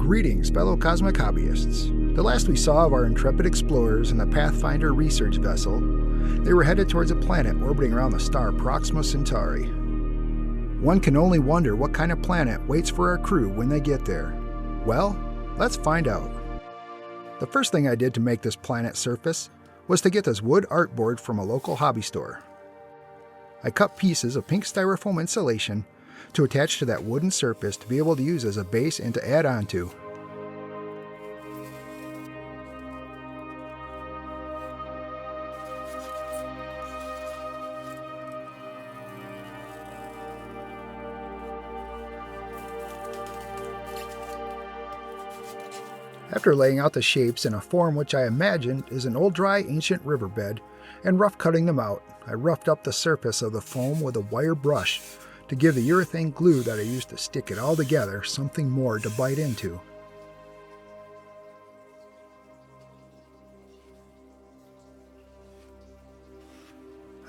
Greetings, fellow cosmic hobbyists. The last we saw of our intrepid explorers in the Pathfinder research vessel, they were headed towards a planet orbiting around the star Proxima Centauri. One can only wonder what kind of planet waits for our crew when they get there. Well, let's find out. The first thing I did to make this planet surface was to get this wood artboard from a local hobby store. I cut pieces of pink styrofoam insulation to attach to that wooden surface to be able to use as a base and to add on to. After laying out the shapes in a form which I imagined is an old dry ancient riverbed and rough cutting them out, I roughed up the surface of the foam with a wire brush to give the urethane glue that I used to stick it all together something more to bite into.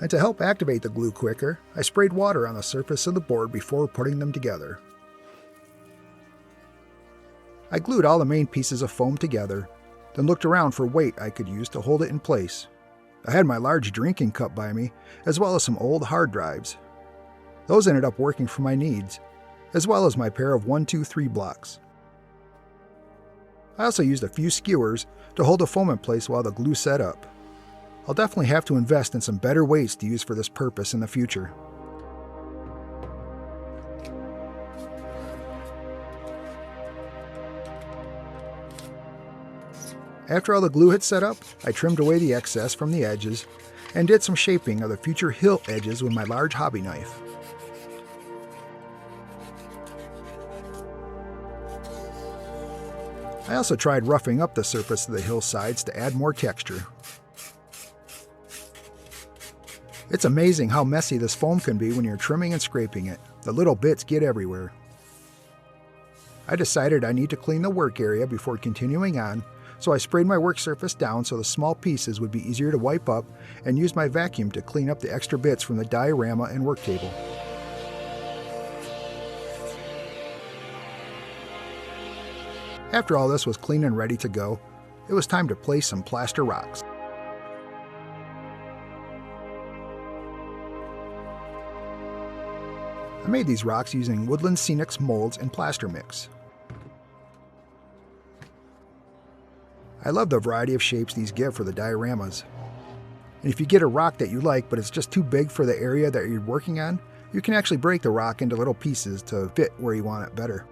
And to help activate the glue quicker, I sprayed water on the surface of the board before putting them together. I glued all the main pieces of foam together, then looked around for weight I could use to hold it in place. I had my large drinking cup by me, as well as some old hard drives. Those ended up working for my needs, as well as my pair of 1-2-3 blocks. I also used a few skewers to hold the foam in place while the glue set up. I'll definitely have to invest in some better weights to use for this purpose in the future. After all the glue had set up, I trimmed away the excess from the edges and did some shaping of the future hilt edges with my large hobby knife. I also tried roughing up the surface of the hillsides to add more texture. It's amazing how messy this foam can be when you're trimming and scraping it. The little bits get everywhere. I decided I need to clean the work area before continuing on, so I sprayed my work surface down so the small pieces would be easier to wipe up and used my vacuum to clean up the extra bits from the diorama and work table. After all this was clean and ready to go, it was time to place some plaster rocks. I made these rocks using Woodland Scenics molds and plaster mix. I love the variety of shapes these give for the dioramas. And if you get a rock that you like but it's just too big for the area that you're working on, you can actually break the rock into little pieces to fit where you want it better.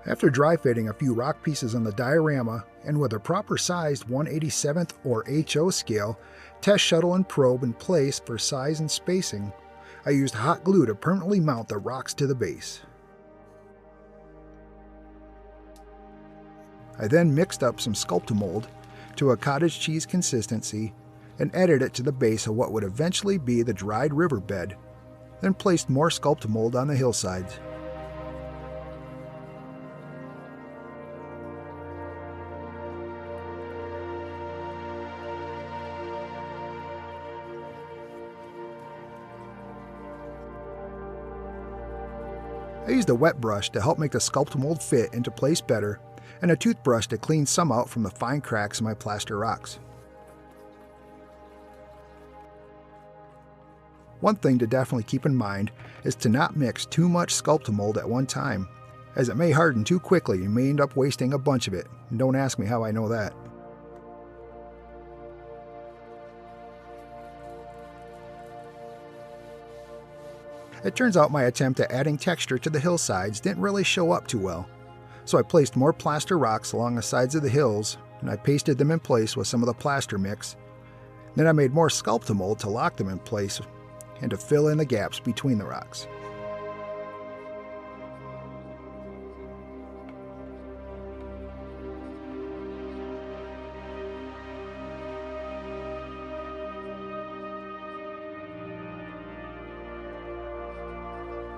After dry fitting a few rock pieces on the diorama and with a proper sized 1/87th or HO scale, test shuttle and probe in place for size and spacing, I used hot glue to permanently mount the rocks to the base. I then mixed up some Sculptamold to a cottage cheese consistency and added it to the base of what would eventually be the dried riverbed, then placed more Sculptamold on the hillsides. I used a wet brush to help make the Sculptamold fit into place better, and a toothbrush to clean some out from the fine cracks in my plaster rocks. One thing to definitely keep in mind is to not mix too much Sculptamold at one time, as it may harden too quickly and may end up wasting a bunch of it, and don't ask me how I know that. It turns out my attempt at adding texture to the hillsides didn't really show up too well, so I placed more plaster rocks along the sides of the hills, and I pasted them in place with some of the plaster mix. Then I made more Sculptamold to lock them in place and to fill in the gaps between the rocks.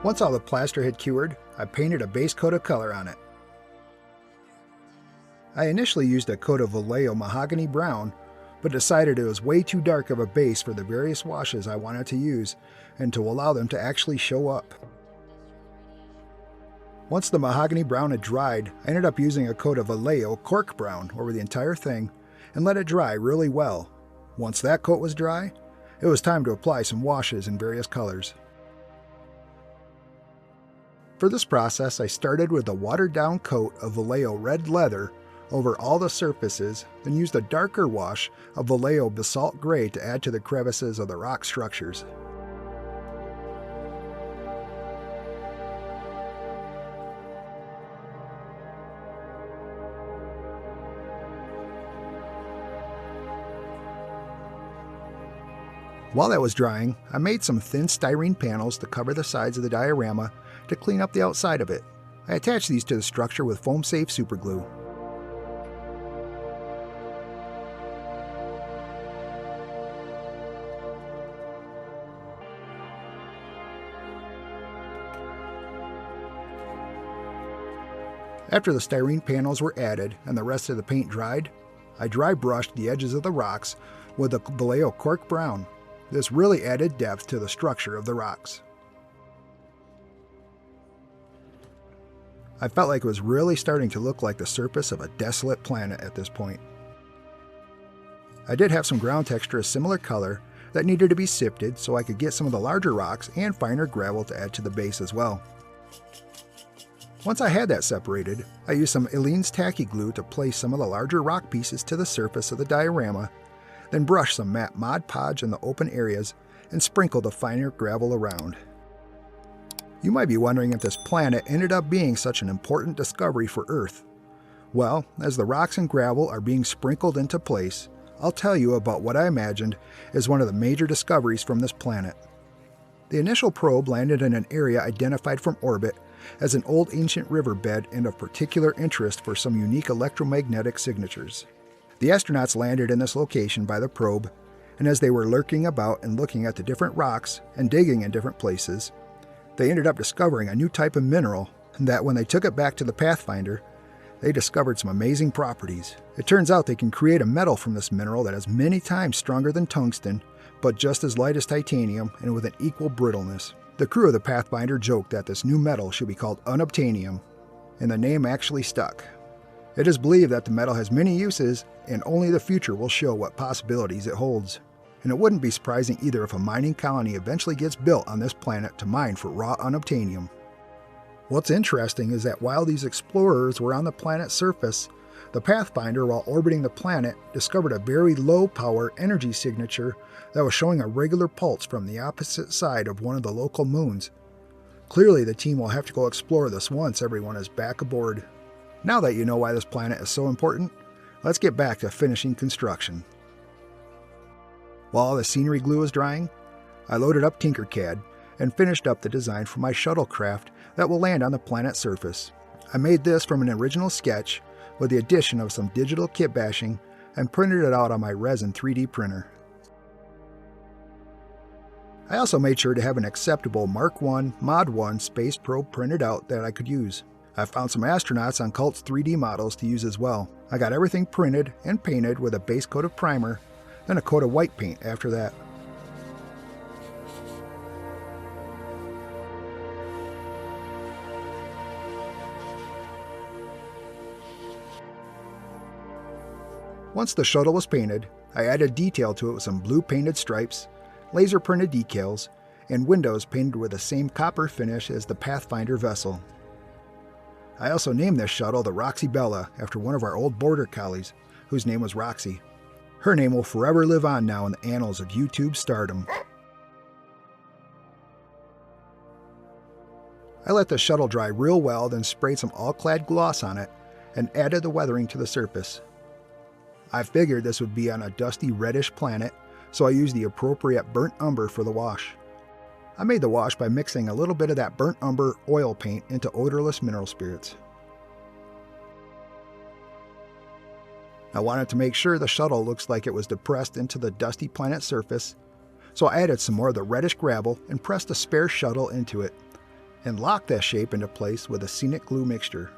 Once all the plaster had cured, I painted a base coat of color on it. I initially used a coat of Vallejo mahogany brown, but decided it was way too dark of a base for the various washes I wanted to use and to allow them to actually show up. Once the mahogany brown had dried, I ended up using a coat of Vallejo cork brown over the entire thing and let it dry really well. Once that coat was dry, it was time to apply some washes in various colors. For this process, I started with a watered-down coat of Vallejo red leather over all the surfaces, then used a darker wash of Vallejo basalt gray to add to the crevices of the rock structures. While that was drying, I made some thin styrene panels to cover the sides of the diorama to clean up the outside of it. I attached these to the structure with foam-safe superglue. After the styrene panels were added and the rest of the paint dried, I dry brushed the edges of the rocks with the Vallejo cork brown. This really added depth to the structure of the rocks. I felt like it was really starting to look like the surface of a desolate planet at this point. I did have some ground texture a similar color that needed to be sifted so I could get some of the larger rocks and finer gravel to add to the base as well. Once I had that separated, I used some Aleene's tacky glue to place some of the larger rock pieces to the surface of the diorama, then brush some matte Mod Podge in the open areas and sprinkle the finer gravel around. You might be wondering if this planet ended up being such an important discovery for Earth. Well, as the rocks and gravel are being sprinkled into place, I'll tell you about what I imagined is one of the major discoveries from this planet. The initial probe landed in an area identified from orbit as an old ancient riverbed and of particular interest for some unique electromagnetic signatures. The astronauts landed in this location by the probe, and as they were lurking about and looking at the different rocks and digging in different places, they ended up discovering a new type of mineral that when they took it back to the Pathfinder, they discovered some amazing properties. It turns out they can create a metal from this mineral that is many times stronger than tungsten, but just as light as titanium and with an equal brittleness. The crew of the Pathfinder joked that this new metal should be called unobtanium, and the name actually stuck. It is believed that the metal has many uses, and only the future will show what possibilities it holds. And it wouldn't be surprising either if a mining colony eventually gets built on this planet to mine for raw unobtanium. What's interesting is that while these explorers were on the planet's surface, the Pathfinder, while orbiting the planet, discovered a very low-power energy signature that was showing a regular pulse from the opposite side of one of the local moons. Clearly, the team will have to go explore this once everyone is back aboard. Now that you know why this planet is so important, let's get back to finishing construction. While all the scenery glue was drying, I loaded up Tinkercad and finished up the design for my shuttlecraft that will land on the planet's surface. I made this from an original sketch with the addition of some digital kit bashing and printed it out on my resin 3D printer. I also made sure to have an acceptable Mark 1 Mod 1 space probe printed out that I could use. I found some astronauts on Cult's 3D models to use as well. I got everything printed and painted with a base coat of primer, then a coat of white paint after that. Once the shuttle was painted, I added detail to it with some blue painted stripes, laser printed decals, and windows painted with the same copper finish as the Pathfinder vessel. I also named this shuttle the Roxy Bella after one of our old border collies, whose name was Roxy. Her name will forever live on now in the annals of YouTube stardom. I let the shuttle dry real well, then sprayed some all-clad gloss on it and added the weathering to the surface. I figured this would be on a dusty reddish planet, so I used the appropriate burnt umber for the wash. I made the wash by mixing a little bit of that burnt umber oil paint into odorless mineral spirits. I wanted to make sure the shuttle looks like it was depressed into the dusty planet surface, so I added some more of the reddish gravel and pressed a spare shuttle into it, and locked that shape into place with a scenic glue mixture.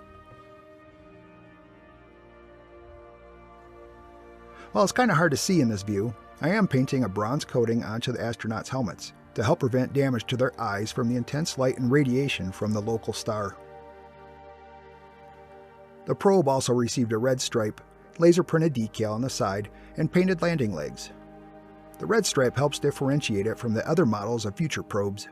While it's kind of hard to see in this view, I am painting a bronze coating onto the astronauts' helmets to help prevent damage to their eyes from the intense light and radiation from the local star. The probe also received a red stripe, laser-printed decal on the side, and painted landing legs. The red stripe helps differentiate it from the other models of future probes.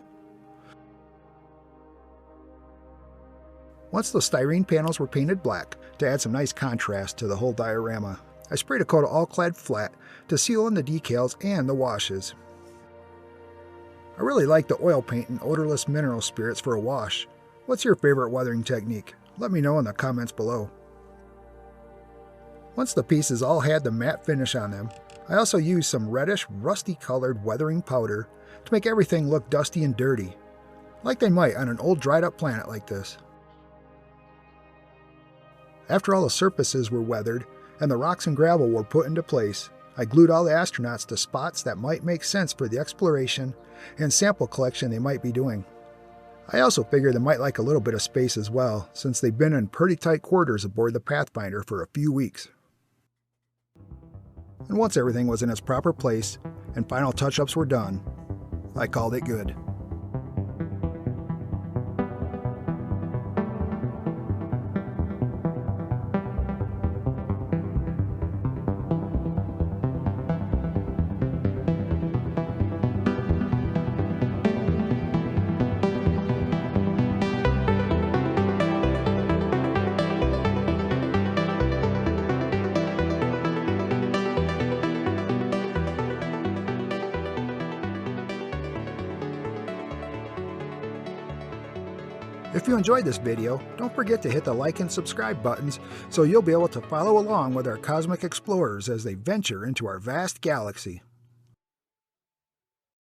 Once the styrene panels were painted black, to add some nice contrast to the whole diorama, I sprayed a coat of all-clad flat to seal in the decals and the washes. I really like the oil paint and odorless mineral spirits for a wash. What's your favorite weathering technique? Let me know in the comments below. Once the pieces all had the matte finish on them, I also used some reddish, rusty-colored weathering powder to make everything look dusty and dirty, like they might on an old dried-up planet like this. After all the surfaces were weathered and the rocks and gravel were put into place, I glued all the astronauts to spots that might make sense for the exploration and sample collection they might be doing. I also figured they might like a little bit of space as well, since they've been in pretty tight quarters aboard the Pathfinder for a few weeks. And once everything was in its proper place and final touch-ups were done, I called it good. If you enjoyed this video, don't forget to hit the like and subscribe buttons so you'll be able to follow along with our cosmic explorers as they venture into our vast galaxy.